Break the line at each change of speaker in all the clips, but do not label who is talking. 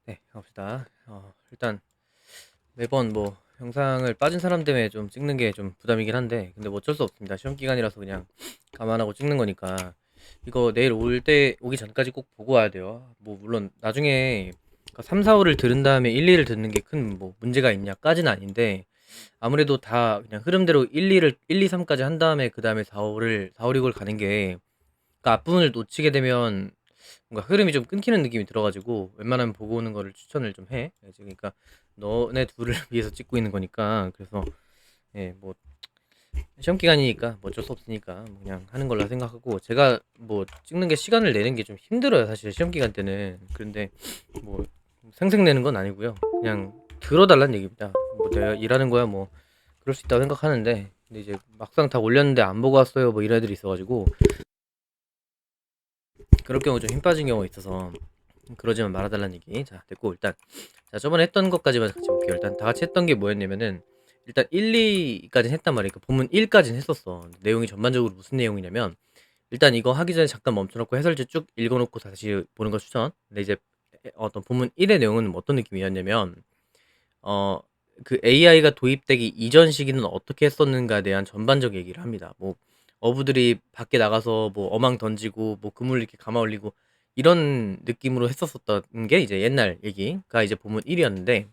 네, 갑시다. 일단 매번 뭐 영상을 빠진 사람 때문에 좀 찍는 게 좀 부담이긴 한데, 근데 뭐 어쩔 수 없습니다. 시험 기간이라서 그냥 감안하고 찍는 거니까 이거 내일 오기 전까지 꼭 보고 와야 돼요. 뭐 물론 나중에 3, 4호를 들은 다음에 1, 2를 듣는 게 큰 뭐 문제가 있냐까지는 아닌데, 아무래도 다 그냥 흐름대로 1, 2, 3까지 한 다음에 그 다음에 4, 5를 4, 5, 6을 가는 게, 그러니까 앞부분을 놓치게 되면 뭔가 흐름이 좀 끊기는 느낌이 들어가지고 웬만하면 보고 오는 거를 추천을 좀 해. 그러니까 너네 둘을 위해서 찍고 있는 거니까. 그래서 뭐 시험 기간이니까 뭐 어쩔 수 없으니까 뭐 그냥 하는 걸로 생각하고, 제가 뭐 찍는 게 시간을 내는 게 좀 힘들어요 사실 시험 기간 때는. 그런데 뭐 생색내는 건 아니고요, 그냥 들어달란 얘기입니다. 뭐 내가 일하는 거야 뭐 그럴 수 있다고 생각하는데, 근데 이제 막상 다 올렸는데 안 보고 왔어요 뭐 이런 애들이 있어가지고, 그럴 경우 좀 힘 빠진 경우가 있어서 그러지만 말아달라는 얘기. 자, 됐고, 일단 자 저번에 했던 것까지만 같이 볼게요. 일단 다 같이 했던 게 뭐였냐면은, 일단 1, 2까지 했단 말이에요. 그러니까 본문 1까지는 했었어. 내용이 전반적으로 무슨 내용이냐면, 일단 이거 하기 전에 잠깐 멈춰놓고 해설지 쭉 읽어놓고 다시 보는 거 추천. 근데 이제 어떤 본문 1의 내용은 어떤 느낌이었냐면, 어, 그 AI가 도입되기 이전 시기는 어떻게 했었는가에 대한 전반적 얘기를 합니다. 뭐 어부들이 밖에 나가서 뭐 어망 던지고 뭐 그물 이렇게 감아 올리고 이런 느낌으로 했었었던 게 이제 옛날 얘기가 이제 본문 1이었는데,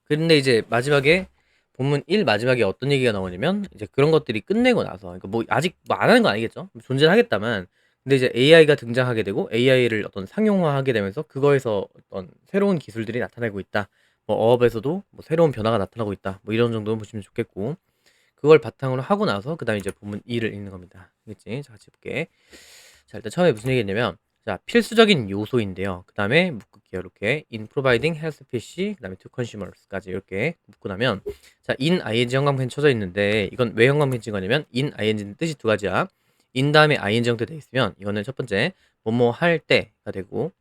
근데 이제 마지막에 본문 1 마지막에 어떤 얘기가 나오냐면, 이제 그런 것들이 끝내고 나서, 그러니까 뭐 아직 뭐 안 하는 건 아니겠죠. 존재는 하겠다만, 근데 이제 AI가 등장하게 되고 AI를 어떤 상용화하게 되면서 그거에서 어떤 새로운 기술들이 나타나고 있다. 뭐 어업에서도 뭐 새로운 변화가 나타나고 있다. 뭐 이런 정도는 보시면 좋겠고, 그걸 바탕으로 하고 나서 그다음에 이제 본문 2를 읽는 겁니다. 알겠지? 자, 같이 볼게. 자, 일단 처음에 무슨 얘기했냐면, 자, 필수적인 요소인데요. 그 다음에 묶을게요. 이렇게 in providing health PC, 그 다음에 to consumers까지 이렇게 묶고 나면, 자, in ing 형광펜 쳐져 있는데, 이건 왜 형광펜 찍은 거냐면, in ing는 뜻이 두 가지야. in 다음에 ing 형태 돼 있으면 이거는 첫 번째 뭐뭐 할 때가 되고,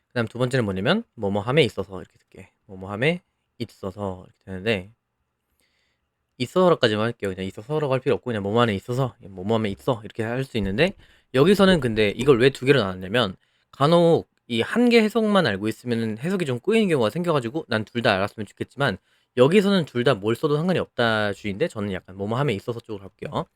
그 다음 두 번째는 뭐냐면 뭐뭐 함에 있어서 이렇게 쓸게. 뭐뭐 함에 있어서 이렇게 되는데, 있어서까지만 할게요. 그냥 있어서라고 할 필요 없고, 그냥 뭐뭐 안에 있어서, 뭐뭐 하면 있어 이렇게 할 수 있는데, 여기서는 근데 이걸 왜 두 개로 나눴냐면, 간혹 이 한 개 해석만 알고 있으면 해석이 좀 꼬이는 경우가 생겨가지고 난 둘 다 알았으면 좋겠지만, 여기서는 둘 다 뭘 써도 상관이 없다 주의인데, 저는 약간 뭐뭐 함에 있어서 쪽으로 할게요.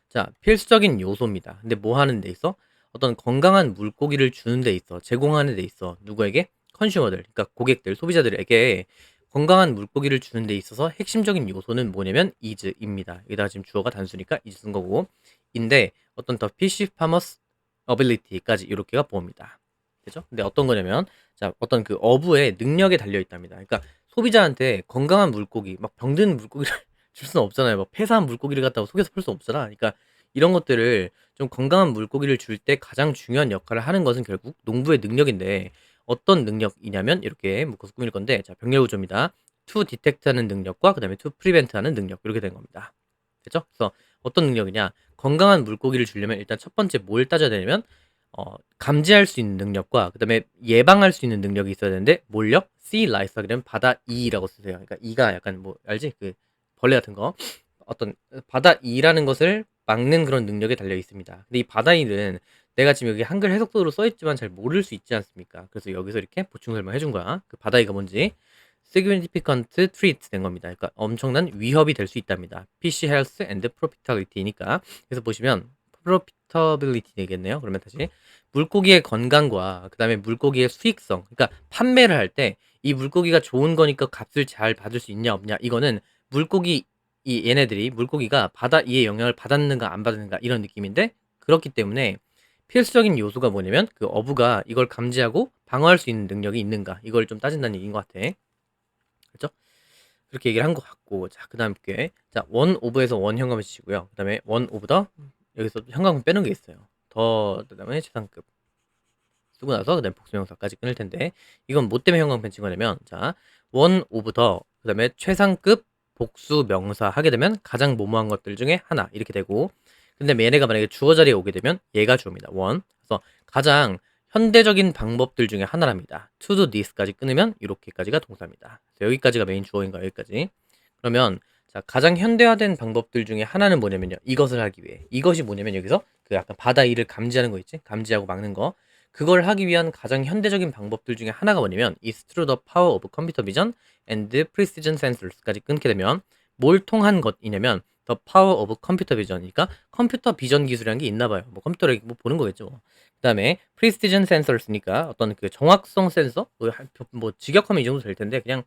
자, 필수적인 요소입니다. 근데 뭐 하는 데 있어? 어떤 건강한 물고기를 주는 데 있어. 제공하는 데 있어. 누구에게? 컨슈머들, 그러니까 고객들, 소비자들에게 건강한 물고기를 주는 데 있어서 핵심적인 요소는 뭐냐면 is입니다. 여기다가 지금 주어가 단수니까 is 쓴 거고, 인데 어떤 더 fish farmers ability까지 이렇게가 보입니다. 그죠? 근데 어떤 거냐면, 자, 어떤 그 어부의 능력에 달려 있답니다. 그러니까 소비자한테 건강한 물고기, 막 병든 물고기를 줄 수는 없잖아요. 막 폐사한 물고기를 갖다가 속에서 팔 수 없잖아. 그러니까 이런 것들을, 좀 건강한 물고기를 줄 때 가장 중요한 역할을 하는 것은 결국 농부의 능력인데, 어떤 능력이냐면 이렇게 묶어서 꾸밀 건데, 자, 병렬 구조입니다. to detect 하는 능력과 그다음에 to prevent 하는 능력, 이렇게 된 겁니다. 됐죠? 그래서 어떤 능력이냐? 건강한 물고기를 주려면 일단 첫 번째 뭘 따져야 되냐면, 감지할 수 있는 능력과 그다음에 예방할 수 있는 능력이 있어야 되는데, 뭘요? sea lice, 그러면 바다 이라고 쓰세요. 그러니까 이가 약간 뭐 알지? 그 벌레 같은 거. 어떤 바다 이라는 것을 막는 그런 능력에 달려 있습니다. 근데 이 바다 이는 내가 지금 여기 한글 해석도로 써 있지만 잘 모를 수 있지 않습니까? 그래서 여기서 이렇게 보충 설명해 준 거야. 그 바다 이가 뭔지. significant threat 된 겁니다. 그러니까 엄청난 위협이 될 수 있답니다. PC health and profitability니까. 그래서 보시면 profitability 되겠네요. 그러면 다시 물고기의 건강과 그다음에 물고기의 수익성. 그러니까 판매를 할 때 이 물고기가 좋은 거니까 값을 잘 받을 수 있냐 없냐, 이거는 물고기, 이 얘네들이 물고기가 바다 이의 영향을 받았는가 안 받았는가 이런 느낌인데, 그렇기 때문에 필수적인 요소가 뭐냐면 그 어부가 이걸 감지하고 방어할 수 있는 능력이 있는가, 이걸 좀 따진다는 얘기인 것 같아. 그렇죠? 그렇게 얘기를 한 것 같고, 자, 그 다음 게, 자, 원 오브에서 원 현감을 치시고요. 그 다음에 원 오브 더, 여기서 현감을 빼는 게 있어요. 더, 그 다음에 최상급 쓰고 나서 그 다음에 복수명사까지 끊을 텐데, 이건 뭐 때문에 현감 펜친 거냐면, 자, 원 오브 더, 그 다음에 최상급 복수 명사 하게 되면 가장 모모한 것들 중에 하나 이렇게 되고, 근데 얘네가 만약에 주어 자리에 오게 되면 얘가 주어입니다. 원. 그래서 가장 현대적인 방법들 중에 하나랍니다. to do this까지 끊으면 이렇게까지가 동사입니다. 여기까지가 메인 주어인가, 여기까지. 그러면 자, 가장 현대화된 방법들 중에 하나는 뭐냐면요, 이것을 하기 위해. 이것이 뭐냐면 여기서 그 약간 바다 일을 감지하는 거 있지? 감지하고 막는 거. 그걸 하기 위한 가장 현대적인 방법들 중에 하나가 뭐냐면 is through the power of computer vision and precision sensors까지 끊게 되면 뭘 통한 것이냐면 the power of computer vision이니까 컴퓨터 비전 기술이라는 게 있나 봐요. 뭐 컴퓨터를 뭐 보는 거겠죠. 그다음에 precision sensors니까 어떤 그 정확성 센서 뭐 직역하면 이 정도 될 텐데 그냥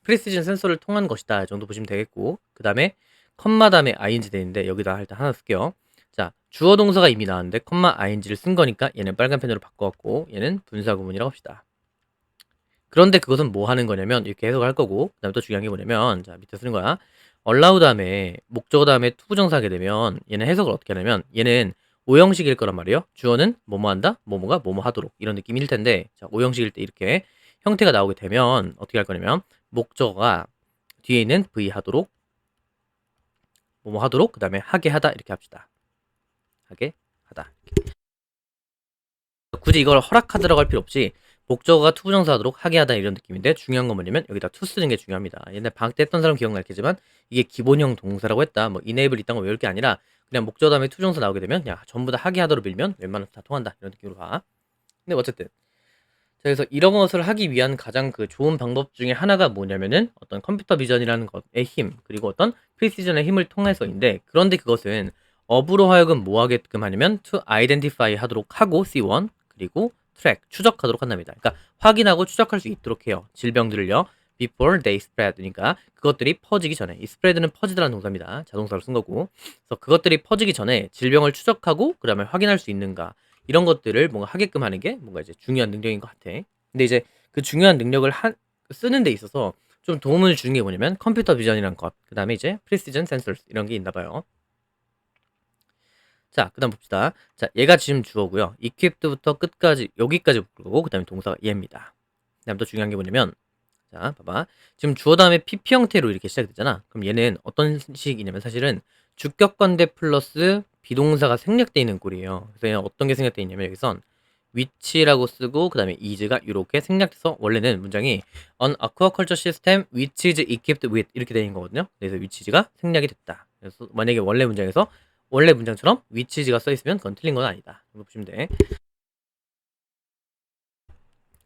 precision 센서를 통한 것이다 이 정도 보시면 되겠고 그다음에 컴마 다음에 ing 되는데 여기다 일단 하나 쓸게요. 자, 주어 동사가 이미 나왔는데 컴마 ing를 쓴 거니까 얘는 빨간 펜으로 바꿔갖고 얘는 분사 구문이라고 합시다. 그런데 그것은 뭐 하는 거냐면 이렇게 해석을 할 거고 그다음에 또 중요한 게 뭐냐면 자 밑에 쓰는 거야. allow 다음에 목적어 다음에 투부정사 하게 되면 얘는 해석을 어떻게 하냐면 얘는 오형식일 거란 말이에요. 주어는 뭐뭐 한다, 뭐뭐가 뭐뭐 하도록 이런 느낌일 텐데 자 오형식일 때 이렇게 형태가 나오게 되면 어떻게 할 거냐면 목적어가 뒤에 있는 V 하도록 뭐뭐 하도록 그 다음에 하게 하다 이렇게 합시다. 하게 하다. 굳이 이걸 허락하도록 할 필요 없이 목적어가 투부정사 하도록 하게 하다 이런 느낌인데 중요한 건 뭐냐면 여기다 to 쓰는 게 중요합니다. 옛날 방학 때 했던 사람 기억나겠지만 이게 기본형 동사라고 했다. 뭐 enable 이딴 거 외울 게 아니라 그냥 목적어 다음에 투부정사 나오게 되면 야 전부 다 하게 하도록 밀면 웬만하면 다 통한다 이런 느낌으로 봐. 근데 어쨌든 자, 그래서 이런 것을 하기 위한 가장 그 좋은 방법 중에 하나가 뭐냐면은 어떤 컴퓨터 비전이라는 것의 힘 그리고 어떤 프리시전의 힘을 통해서인데 그런데 그것은 업으로 하여금 뭐 하게끔 하냐면 to identify 하도록 하고 C1 그리고 track 추적하도록 한답니다. 그러니까 확인하고 추적할 수 있도록 해요. 질병들을요. before they spread 그러니까 그것들이 퍼지기 전에 이 spread는 퍼지다라는 동사입니다. 자동사로 쓴 거고 그래서 그것들이 퍼지기 전에 질병을 추적하고 그 다음에 확인할 수 있는가 이런 것들을 뭔가 하게끔 하는 게 뭔가 이제 중요한 능력인 것 같아. 근데 이제 그 중요한 능력을 쓰는 데 있어서 좀 도움을 주는 게 뭐냐면 컴퓨터 비전이란 것, 그 다음에 이제 precision sensors 이런 게 있나 봐요. 자, 그 다음 봅시다. 자, 얘가 지금 주어고요. equip부터 끝까지 여기까지 묶고 그 다음에 동사가 얘입니다. 그 다음 또 중요한 게 뭐냐면 자, 봐봐. 지금 주어 다음에 PP 형태로 이렇게 시작됐잖아. 그럼 얘는 어떤 식이냐면 사실은 주격관대 플러스 비동사가 생략되어 있는 꼴이에요. 그래서 얘는 어떤 게 생략되어 있냐면 여기선 which라고 쓰고 그 다음에 is가 이렇게 생략돼서 원래는 문장이 an aquaculture system which is equipped with 이렇게 되는 거거든요. 그래서 which is가 생략이 됐다. 그래서 만약에 원래 문장에서 원래 문장처럼 which is가 써 있으면 그건 틀린 건 아니다. 이거 보시면 돼.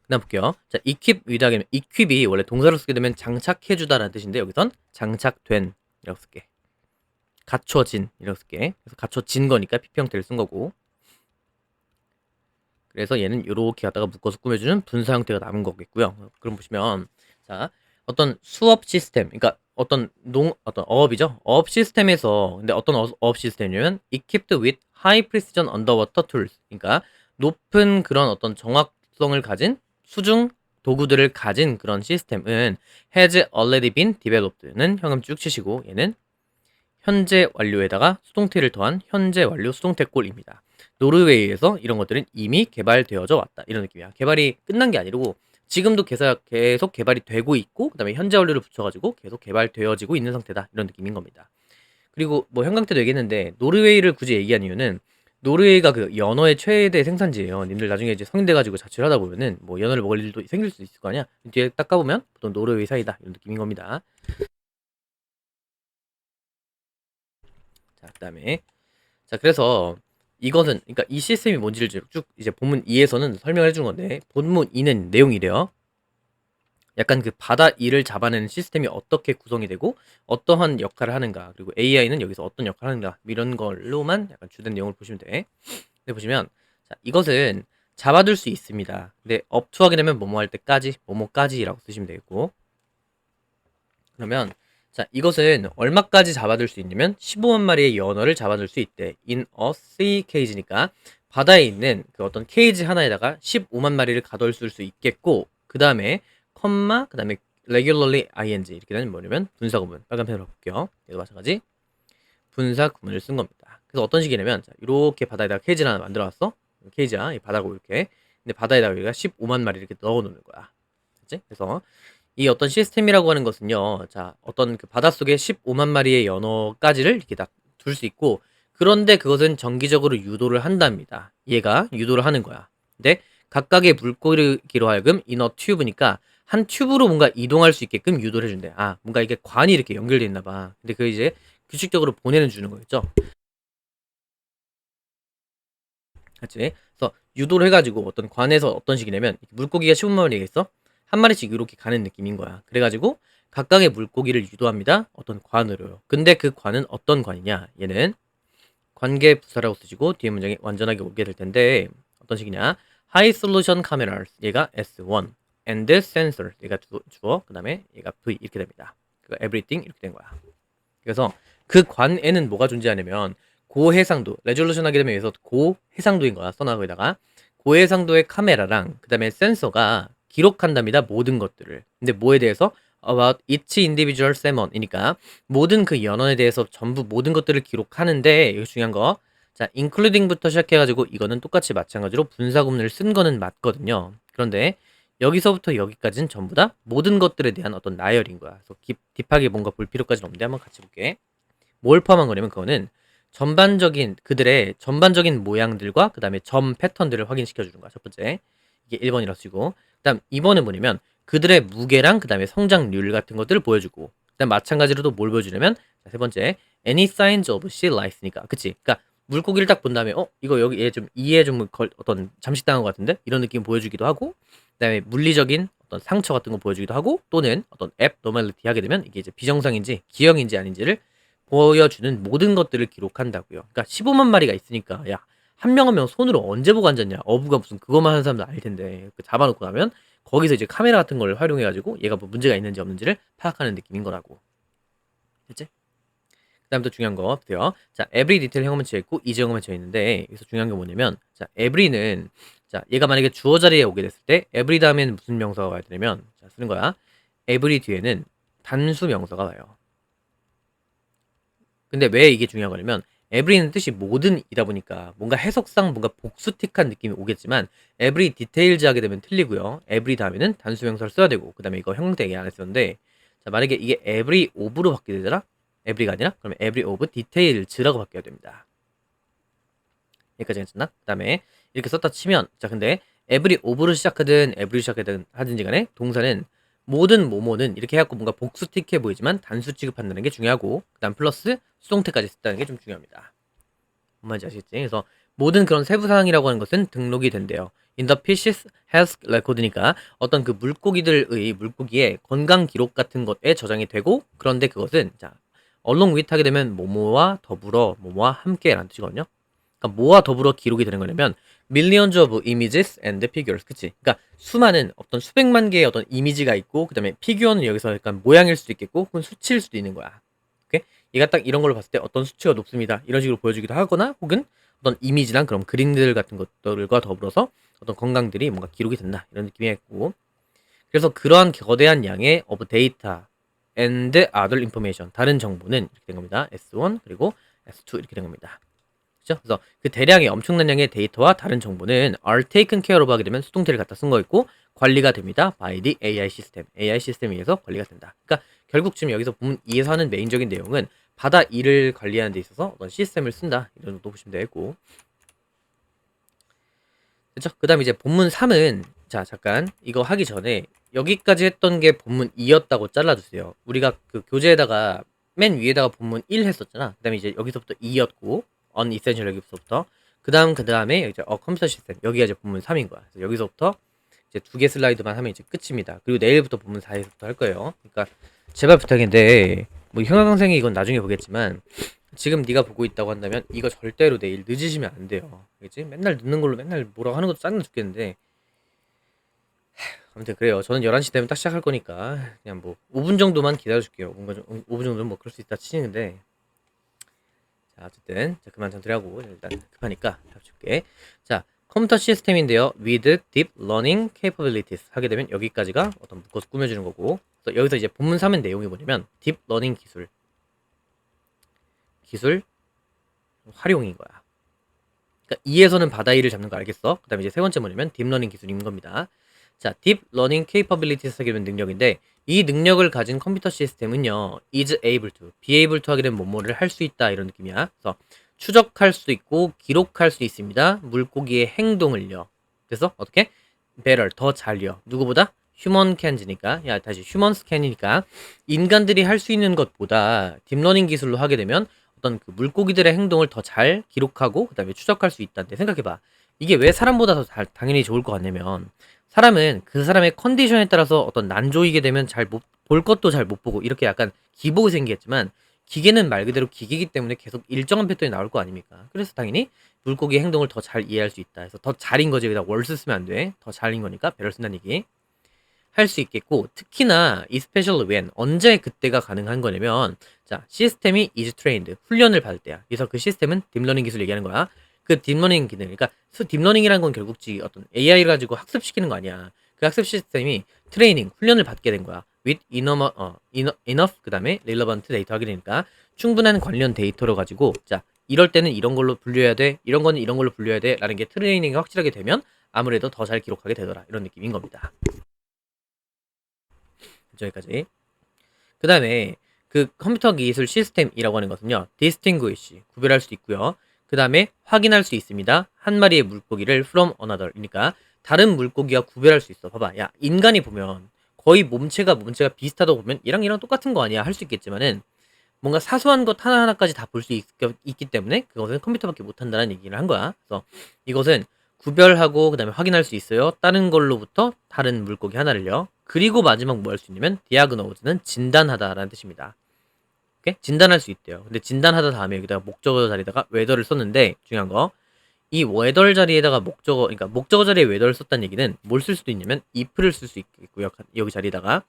그다음 볼게요. 자, equip with하면 equip이 원래 동사로 쓰게 되면 장착해주다라는 뜻인데 여기선 장착된 이라고 쓸게. 갖춰진 이라고 쓸게. 그래서 갖춰진 거니까 PP 형태를 쓴 거고. 그래서 얘는 이렇게 갖다가 묶어서 꾸며주는 분사 형태가 남은 거겠고요. 그럼 보시면 자 어떤 수업 시스템, 그러니까 어떤 어업이죠. 어업 시스템에서 근데 어떤 어업 시스템이냐면 equipped with high precision underwater tools, 그러니까 높은 그런 어떤 정확성을 가진 수중 도구들을 가진 그런 시스템은 has already been developed는 현금 쭉 치시고 얘는 현재 완료에다가 수동태를 더한 현재 완료 수동태 꼴입니다. 노르웨이에서 이런 것들은 이미 개발되어져 왔다. 이런 느낌이야. 개발이 끝난 게 아니고 지금도 계속 개발이 되고 있고 그다음에 현재 완료를 붙여가지고 계속 개발되어지고 있는 상태다. 이런 느낌인 겁니다. 그리고 뭐 형광태도 얘기했는데 노르웨이를 굳이 얘기한 이유는 노르웨이가 그 연어의 최대 생산지예요. 님들 나중에 이제 성인 돼가지고 자취를 하다 보면은 뭐 연어를 먹을 일도 생길 수 있을 거 아니야. 뒤에 딱 가보면 보통 노르웨이 사이다 이런 느낌인 겁니다. 자, 그다음에 자, 그래서 이것은 그러니까 이 시스템이 뭔지를 쭉 이제 본문 2에서는 설명을 해준 건데 본문 2는 내용이래요. 약간 그 바다 일을 잡아내는 시스템이 어떻게 구성이 되고 어떠한 역할을 하는가 그리고 AI는 여기서 어떤 역할을 하는가 이런 걸로만 약간 주된 내용을 보시면 돼. 근데 보시면 자, 이것은 잡아둘 수 있습니다. 근데 업투 하게 되면 뭐뭐 할 때까지 뭐뭐까지라고 쓰시면 되겠고 그러면 자, 이것은 얼마까지 잡아둘 수 있냐면 15만 마리의 연어를 잡아둘 수 있대. in a sea cage니까 바다에 있는 그 어떤 케이지 하나에다가 15만 마리를 가둬둘 수 있겠고 그 다음에 컴마 그 다음에 regularly ing 이렇게 되면 뭐냐면 분사 구문 빨간 펜으로 볼게요. 얘도 마찬가지 분사 구문을 쓴 겁니다. 그래서 어떤 식이냐면 자, 이렇게 바다에다가 케이지를 하나 만들어놨어. 케이지야 이 바다고 이렇게 근데 바다에다가 우리가 15만 마리 이렇게 넣어놓는 거야. 그치? 그래서 이 어떤 시스템이라고 하는 것은요, 자, 어떤 그 바닷속에 15만 마리의 연어까지를 이렇게 딱 둘 수 있고, 그런데 그것은 정기적으로 유도를 한답니다. 얘가 유도를 하는 거야. 근데 각각의 물고기로 하여금 이너 튜브니까 한 튜브로 뭔가 이동할 수 있게끔 유도를 해준대. 아, 뭔가 이게 관이 이렇게 연결돼 있나 봐. 근데 그 이제 규칙적으로 보내는 주는 거겠죠. 맞지? 그래서 그래서 유도를 해가지고 어떤 관에서 어떤 식이냐면 물고기가 15만 마리가 있어. 한 마리씩 이렇게 가는 느낌인 거야. 그래가지고 각각의 물고기를 유도합니다. 어떤 관으로요. 근데 그 관은 어떤 관이냐? 얘는 관계 부사라고 쓰시고 뒤에 문장이 완전하게 오게 될 텐데 어떤 식이냐? High Resolution Cameras 얘가 S1 and Sensor 얘가 주어 그 다음에 얘가 V 이렇게 됩니다. 그 Everything 이렇게 된 거야. 그래서 그 관에는 뭐가 존재하냐면 고해상도 레졸루션 하게 되면 여기서 고해상도인 거야. 써놔 거기다가 고해상도의 카메라랑 그 다음에 센서가 기록한답니다. 모든 것들을. 근데 뭐에 대해서? About each individual salmon이니까 모든 그 연원에 대해서 전부 모든 것들을 기록하는데 이거 중요한 거. 자, including부터 시작해가지고 이거는 똑같이 마찬가지로 분사구문을 쓴 거는 맞거든요. 그런데 여기서부터 여기까지는 전부 다 모든 것들에 대한 어떤 나열인 거야. 그래서 딥하게 뭔가 볼 필요까지는 없는데 한번 같이 볼게. 뭘 포함한 거냐면 그거는 전반적인 그들의 전반적인 모양들과 그 다음에 점 패턴들을 확인시켜 주는 거야. 첫 번째 이게 1번이라고 쓰고 그 다음 2번은 뭐냐면 그들의 무게랑 그 다음에 성장률 같은 것들을 보여주고 그 다음 마찬가지로 또 뭘 보여주냐면 세 번째 any signs of sea life니까 그치? 그러니까 물고기를 딱 본 다음에 이거 여기 얘 좀 이에 좀 어떤 잠식당한 것 같은데 이런 느낌 보여주기도 하고 그다음에 물리적인 어떤 상처 같은 거 보여주기도 하고 또는 어떤 앱 노멀리티 하게 되면 이게 이제 비정상인지 기형인지 아닌지를 보여주는 모든 것들을 기록한다고요. 그러니까 15만 마리가 있으니까 야 한 명 한 명 손으로 언제 보고 앉았냐 어부가 무슨 그것만 하는 사람도 아닐 텐데 잡아놓고 나면 거기서 이제 카메라 같은 걸 활용해가지고 얘가 뭐 문제가 있는지 없는지를 파악하는 느낌인 거라고. 됐지? 그다음 또 중요한 거 보세요. 자, every detail 형음은 지어 있고 이제 형음은 지어 있는데 여기서 중요한 게 뭐냐면 자, every는 자, 얘가 만약에 주어 자리에 오게 됐을 때 every 다음에는 무슨 명사가 와야 되냐면 자, 쓰는 거야. every 뒤에는 단수 명사가 와요. 근데 왜 이게 중요한 거냐면 every는 뜻이 모든이다 보니까 뭔가 해석상 뭔가 복수틱한 느낌이 오겠지만 every details 하게 되면 틀리고요. every 다음에는 단수 명사를 써야 되고 그 다음에 이거 형태 얘기 안 했었는데 자, 만약에 이게 every of로 바뀌게 되잖아. every가 아니라 그러면 every of details라고 바뀌어야 됩니다. 여기까지 괜찮나? 그 다음에 이렇게 썼다 치면 자 근데 every of로 시작하든 every 시작하든 하든지 간에 동사는 모든 뭐뭐는 이렇게 해갖고 뭔가 복수틱해 보이지만 단수 취급한다는 게 중요하고 그 다음 플러스 수동태까지 썼다는 게 좀 중요합니다. 뭔 말인지 아시겠지? 그래서 모든 그런 세부사항이라고 하는 것은 등록이 된대요. In the Fishes Health Record니까 어떤 그 물고기의 건강 기록 같은 것에 저장이 되고 그런데 그것은 자 along with 하게 되면 뭐뭐와 더불어 뭐뭐와 함께라는 뜻이거든요. 그러니까 뭐와 더불어 기록이 되는 거냐면 millions of images and figures 그치? 그러니까 수많은 어떤 수백만 개의 어떤 이미지가 있고 그 다음에 피규어는 여기서 약간 모양일 수도 있겠고 혹은 수치일 수도 있는 거야. 오케이? 얘가 딱 이런 걸로 봤을 때 어떤 수치가 높습니다. 이런 식으로 보여주기도 하거나 혹은 어떤 이미지랑 그런 그림들 같은 것들과 더불어서 어떤 건강들이 뭔가 기록이 된다. 이런 느낌이었고 그래서 그러한 거대한 양의 of data and other information 다른 정보는 이렇게 된 겁니다. S1 그리고 S2 이렇게 된 겁니다. 그죠? 그래서 그 대량의 엄청난 양의 데이터와 다른 정보는 are taken care of 하게 되면 수동태를 갖다 쓴 거 있고 관리가 됩니다. by the AI 시스템. AI 시스템에 의해서 관리가 된다. 그러니까 결국 지금 여기서 본문 2에서 하는 메인적인 내용은 바다 2를 관리하는 데 있어서 어떤 시스템을 쓴다. 이런 정도 보시면 되고. 그죠? 그 다음 이제 본문 3은 자 잠깐 이거 하기 전에 여기까지 했던 게 본문 2였다고 잘라주세요. 우리가 그 교재에다가 맨 위에다가 본문 1 했었잖아. 그 다음에 이제 여기서부터 2였고 unessential 여기서부터 그 다음에 이제 컴퓨터 시스템 여기가 이제 본문 3인 거야. 그래서 여기서부터 이제 2개 슬라이드만 하면 이제 끝입니다. 그리고 내일부터 본문 4에서부터 할 거예요. 그러니까 제발 부탁인데 뭐 형광생이 이건 나중에 보겠지만 지금 네가 보고 있다고 한다면 이거 절대로 내일 늦으시면 안 돼요. 그치? 맨날 늦는 걸로 맨날 뭐라고 하는 것도 짜증나 죽겠는데 아무튼 그래요. 저는 11시 되면 딱 시작할 거니까 그냥 뭐 5분 정도만 기다려줄게요. 뭔가 좀 5분 정도는 뭐 그럴 수 있다 치는데 자 어쨌든 자 그만 전투하고 일단 급하니까 잡줄게. 자 컴퓨터 시스템인데요. with deep learning capabilities 하게 되면 여기까지가 어떤 묶어서 꾸며주는 거고 그래서 여기서 이제 본문 3의 내용이 뭐냐면 deep learning 기술 활용인 거야. 그러니까 2에서는 바다 2를 잡는 거 알겠어? 그 다음에 이제 세 번째 뭐냐면 딥러닝 기술인 겁니다. 자, Deep Learning Capabilities 하게 되면 능력인데 이 능력을 가진 컴퓨터 시스템은요 is able to, be able to 하게 되면 뭐뭐를 할 수 있다 이런 느낌이야. 그래서 추적할 수 있고 기록할 수 있습니다. 물고기의 행동을요. 그래서 어떻게? better, 더 잘요. 누구보다? 휴먼 캔즈니까 야 다시 휴먼 스캔이니까 인간들이 할 수 있는 것보다 딥러닝 기술로 하게 되면 어떤 그 물고기들의 행동을 더 잘 기록하고 그 다음에 추적할 수 있다는데 생각해봐. 이게 왜 사람보다 더 당연히 좋을 것 같냐면 사람은 그 사람의 컨디션에 따라서 어떤 난조이게 되면 잘 못 볼 것도 잘 못 보고 이렇게 약간 기복이 생기겠지만 기계는 말 그대로 기계이기 때문에 계속 일정한 패턴이 나올 거 아닙니까? 그래서 당연히 물고기의 행동을 더 잘 이해할 수 있다. 그래서 더 잘인 거지. 여기다 월스 쓰면 안 돼. 더 잘인 거니까 배를 쓴다는 얘기. 할 수 있겠고 특히나 especially when 언제 그때가 가능한 거냐면 자 시스템이 is trained 훈련을 받을 때야. 그래서 그 시스템은 딥러닝 기술 얘기하는 거야. 그 딥러닝 기능 그러니까 딥러닝이라는 건 결국 어떤 AI를 가지고 학습시키는 거 아니야. 그 학습 시스템이 트레이닝 훈련을 받게 된 거야. with enough 그다음에 relevant 데이터 하게 되니까 충분한 관련 데이터를 가지고 자 이럴 때는 이런 걸로 분류해야 돼. 이런 거는 이런 걸로 분류해야 돼. 라는 게 트레이닝이 확실하게 되면 아무래도 더 잘 기록하게 되더라. 이런 느낌인 겁니다. 여기까지. 그 다음에 그 컴퓨터 기술 시스템이라고 하는 것은요. distinguish, 구별할 수 있고요. 그 다음에 확인할 수 있습니다. 한 마리의 물고기를 from another. 그러니까 다른 물고기와 구별할 수 있어. 봐봐. 야, 인간이 보면 거의 몸체가 비슷하다고 보면 얘랑 똑같은 거 아니야? 할 수 있겠지만은 뭔가 사소한 것 하나하나까지 다 볼 수 있기 때문에 그것은 컴퓨터밖에 못한다는 얘기를 한 거야. 그래서 이것은 구별하고 그 다음에 확인할 수 있어요. 다른 걸로부터 다른 물고기 하나를요. 그리고 마지막 뭐 할 수 있냐면 디아그노즈는 진단하다라는 뜻입니다. 오케이? 진단할 수 있대요. 근데 진단하다 다음에 여기다가 목적어 자리에다가 웨더를 썼는데 중요한 거 이 웨더 자리에다가 목적어 그러니까 목적어 자리에 웨더를 썼다는 얘기는 뭘 쓸 수도 있냐면 if를 쓸 수 있겠고요. 여기 자리에다가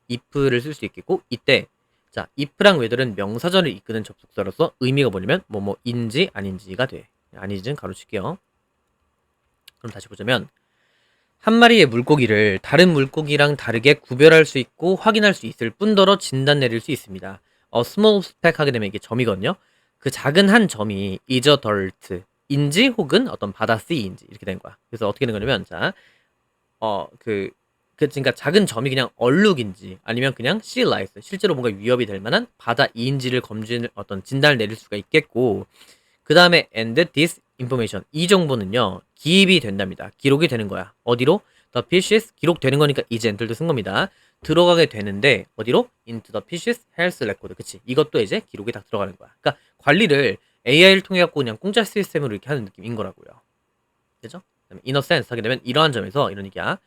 if를 쓸 수 있겠고 이때 자 if랑 웨더는 명사절을 이끄는 접속사로서 의미가 뭐냐면 뭐뭐인지 아닌지가 돼. 아닌지는 가로칠게요. 그럼 다시 보자면 한 마리의 물고기를 다른 물고기랑 다르게 구별할 수 있고 확인할 수 있을 뿐더러 진단 내릴 수 있습니다. small speck 하게 되면 이게 점이거든요. 그 작은 한 점이 is a dirt 인지 혹은 어떤 바다 C인지 이렇게 된 거야. 그래서 어떻게 된 거냐면 자, 그러니까 작은 점이 그냥 얼룩인지 아니면 그냥 sea lice 실제로 뭔가 위협이 될 만한 바다 E인지를 어떤 진단을 내릴 수가 있겠고 그 다음에 and this information 이 정보는요 기입이 된답니다. 기록이 되는 거야. 어디로? The pieces 기록되는 거니까 is enter도 쓴 겁니다. 들어가게 되는데 어디로? into the pieces health record 그치? 이것도 이제 기록이 딱 들어가는 거야. 그러니까 관리를 AI를 통해 갖고 그냥 공짜 시스템으로 이렇게 하는 느낌인 거라고요. 그죠? in a sense 하게 되면 이러한 점에서 이런 얘기야.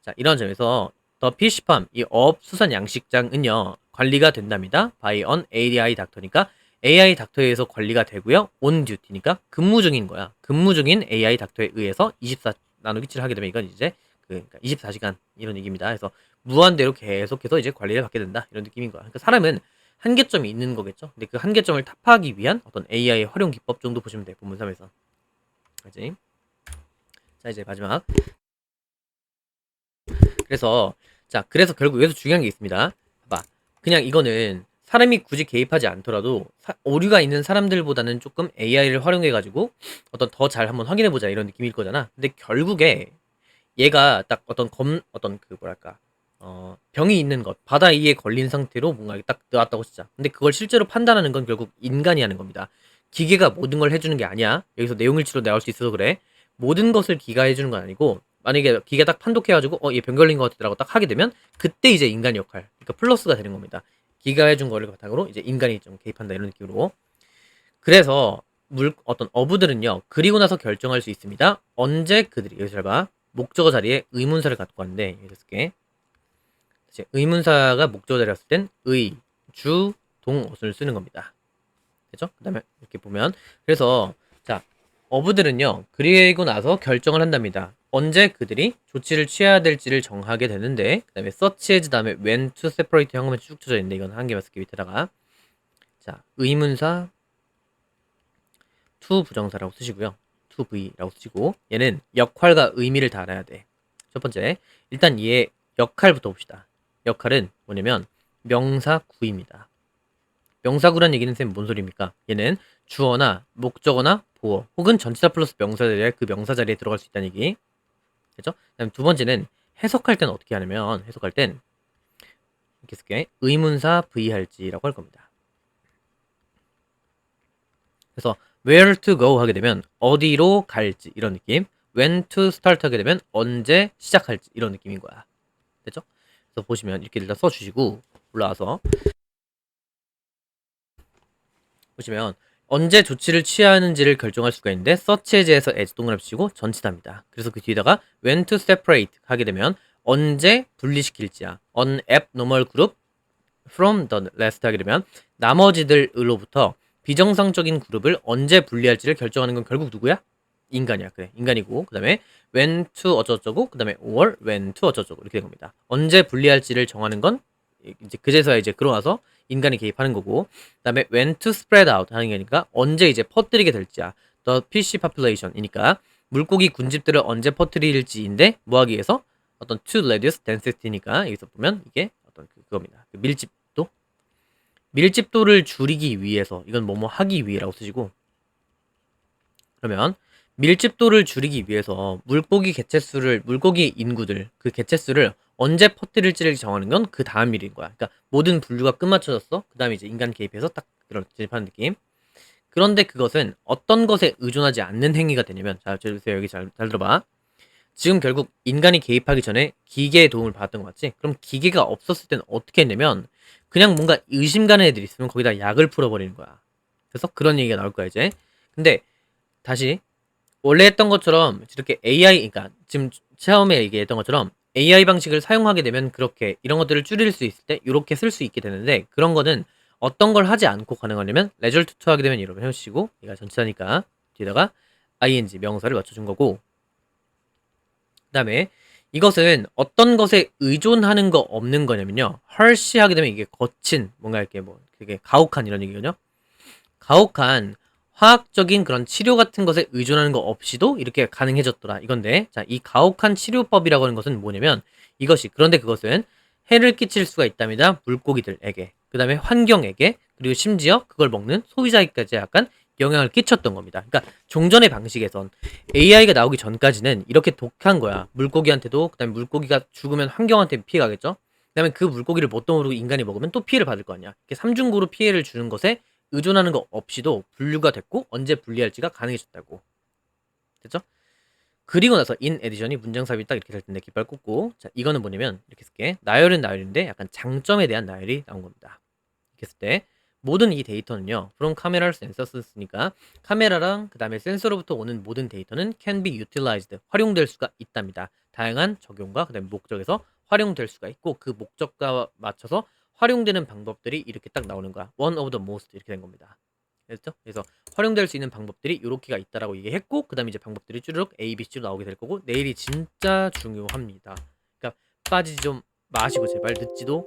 자 이러한 점에서 The fish farm 이 어업수산 양식장은요 관리가 된답니다. by an AI 닥터니까 AI 닥터에 의해서 관리가 되고요. on duty니까 근무 중인 거야. 근무 중인 AI 닥터에 의해서 24 나누기치를 하게 되면 이건 이제 그러니까 24시간 이런 얘기입니다. 그래서 무한대로 계속해서 이제 관리를 받게 된다 이런 느낌인 거야. 그러니까 사람은 한계점이 있는 거겠죠. 근데 그 한계점을 타파하기 위한 어떤 AI 활용 기법 정도 보시면 돼. 본문 3에서. 그렇지? 자 이제 마지막. 그래서 결국 여기서 중요한 게 있습니다. 봐봐. 그냥 이거는 사람이 굳이 개입하지 않더라도 오류가 있는 사람들보다는 조금 AI를 활용해가지고 어떤 더 잘 한번 확인해보자 이런 느낌일 거잖아. 근데 결국에 얘가 딱 어떤 그 뭐랄까 병이 있는 것 바다 위에 걸린 상태로 뭔가 딱 나왔다고 진짜. 근데 그걸 실제로 판단하는 건 결국 인간이 하는 겁니다. 기계가 모든 걸 해주는 게 아니야. 여기서 내용일치로 나올 수 있어서 그래. 모든 것을 기가 해주는 건 아니고 만약에 기계 딱 판독해가지고 얘 병 걸린 것 같더라고 딱 하게 되면 그때 이제 인간 역할 그러니까 플러스가 되는 겁니다. 기가 해준 거를 바탕으로 이제 인간이 좀 개입한다 이런 느낌으로. 그래서 어떤 어부들은요 그리고 나서 결정할 수 있습니다. 언제 그들이 여기서 잘 봐. 목적어 자리에 의문사를 갖고 왔는데 여기서 쓸게. 의문사가 목적어 자리에 왔을 땐 의, 주, 동, 어순을 쓰는 겁니다. 그죠? 그 다음에 이렇게 보면 그래서 자 어부들은요 그리고 나서 결정을 한답니다. 언제 그들이 조치를 취해야 될지를 정하게 되는데 그 다음에 search as 다음에 when to separate 한꺼번에 쭉 쳐져 있는데 이건 한 개만 쓸게 밑에다가 자 의문사 to 부정사라고 쓰시고요. to v라고 쓰시고 얘는 역할과 의미를 다 알아야 돼. 첫 번째 일단 얘 역할부터 봅시다. 역할은 뭐냐면 명사구입니다. 명사구란 얘기는 쌤 뭔 소리입니까? 얘는 주어나 목적어나 보어 혹은 전치사 플러스 명사 자리에 그 명사 자리에 들어갈 수 있다는 얘기. 그죠? 그다음 두 번째는 해석할 때는 어떻게 하냐면 해석할 땐 이렇게 쓸게. 의문사 V할지라고 할 겁니다. 그래서 where to go 하게 되면 어디로 갈지 이런 느낌. when to start 하게 되면 언제 시작할지 이런 느낌인 거야. 됐죠? 그래서 보시면 이렇게 일단 써주시고 올라와서 보시면 언제 조치를 취하는지를 결정할 수가 있는데 search as에서 as 동그라미 치고 전치사입니다. 그래서 그 뒤에다가 when to separate 하게 되면 언제 분리시킬지야. on abnormal group from the rest 하게 되면 나머지들로부터 비정상적인 그룹을 언제 분리할지를 결정하는 건 결국 누구야? 인간이야. 그래. 인간이고 그 다음에 when to 어쩌고저쩌고 그 다음에 or when to 어쩌고저쩌고 이렇게 된 겁니다. 언제 분리할지를 정하는 건 이제 그제서야 이제 그러나서 인간이 개입하는 거고 그 다음에 when to spread out 하는 게니까 언제 이제 퍼뜨리게 될지야. the PC population이니까 물고기 군집들을 언제 퍼뜨릴지인데 뭐 하기 위해서 어떤 to reduce density니까 여기서 보면 이게 어떤 그겁니다. 그 밀집도를 줄이기 위해서 이건 뭐뭐 하기 위해라고 쓰시고 그러면 밀집도를 줄이기 위해서 물고기 인구들 그 개체수를 언제 퍼뜨릴지를 정하는 건 그 다음 일인 거야. 그러니까 모든 분류가 끝마쳐졌어. 그 다음에 이제 인간 개입해서 딱 그런 진입하는 느낌. 그런데 그것은 어떤 것에 의존하지 않는 행위가 되냐면 자, 여기 잘 들어봐. 지금 결국 인간이 개입하기 전에 기계의 도움을 받았던 것 같지? 그럼 기계가 없었을 때는 어떻게 했냐면 그냥 뭔가 의심 가는 애들이 있으면 거기다 약을 풀어버리는 거야. 그래서 그런 얘기가 나올 거야 이제. 근데 다시 원래 했던 것처럼 이렇게 AI, 그러니까 지금 처음에 얘기했던 것처럼 AI 방식을 사용하게 되면 그렇게 이런 것들을 줄일 수 있을 때 이렇게 쓸 수 있게 되는데 그런 거는 어떤 걸 하지 않고 가능하냐면 레저를 투투하게 되면 이러면 해주시고 얘가 전치사니까 뒤에다가 ing 명사를 맞춰준 거고 그 다음에 이것은 어떤 것에 의존하는 거 없는 거냐면요 헐시 하게 되면 이게 거친 뭔가 이렇게 뭐 되게 가혹한 이런 얘기거든요. 가혹한 화학적인 그런 치료 같은 것에 의존하는 거 없이도 이렇게 가능해졌더라 이건데 자, 이 가혹한 치료법이라고 하는 것은 뭐냐면 이것이 그런데 그것은 해를 끼칠 수가 있답니다. 물고기들에게 그 다음에 환경에게 그리고 심지어 그걸 먹는 소비자에게까지 약간 영향을 끼쳤던 겁니다. 그러니까 종전의 방식에선 AI가 나오기 전까지는 이렇게 독한 거야. 물고기한테도 그 다음에 물고기가 죽으면 환경한테 피해가겠죠. 그 다음에 그 물고기를 뭣도 모르고 인간이 먹으면 또 피해를 받을 거 아니야. 이렇게 삼중고로 피해를 주는 것에 의존하는 거 없이도 분류가 됐고 언제 분리할지가 가능해졌다고. 됐죠? 그리고 나서 in addition이 문장 삽입이 딱 이렇게 될 텐데 깃발 꽂고 자 이거는 뭐냐면 이렇게 쓸게. 나열은 나열인데 약간 장점에 대한 나열이 나온 겁니다. 이렇게 쓸 때 모든 이 데이터는요 from camera sensors니까 카메라랑 그 다음에 센서로부터 오는 모든 데이터는 can be utilized 활용될 수가 있답니다. 다양한 적용과 그 다음에 목적에서 활용될 수가 있고 그 목적과 맞춰서 활용되는 방법들이 이렇게 딱 나오는 거야. one of the most 이렇게 된 겁니다. 됐죠? 그래서 활용될 수 있는 방법들이 이렇게가 있다라고 얘기했고 그 다음에 이제 방법들이 쭈르륵 A, B, C로 나오게 될 거고 내일이 진짜 중요합니다. 그러니까 빠지지 좀 마시고 제발 늦지도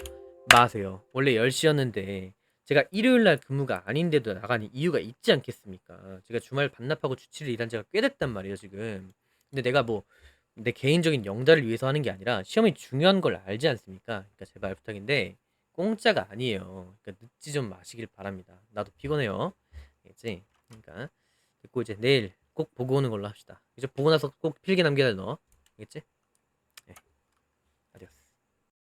마세요. 원래 10시였는데 제가 일요일날 근무가 아닌데도 나가는 이유가 있지 않겠습니까? 제가 주말 반납하고 주치를 일한 지가 꽤 됐단 말이에요 지금. 근데 내가 뭐 내 개인적인 영달을 위해서 하는 게 아니라 시험이 중요한 걸 알지 않습니까? 그러니까 제발 부탁인데 공짜가 아니에요. 그러니까 늦지 좀 마시길 바랍니다. 나도 피곤해요. 알겠지? 그러니까 됐고 이제 내일 꼭 보고 오는 걸로 합시다. 이제 보고 나서 꼭 필기 남겨야 돼 너. 알겠지?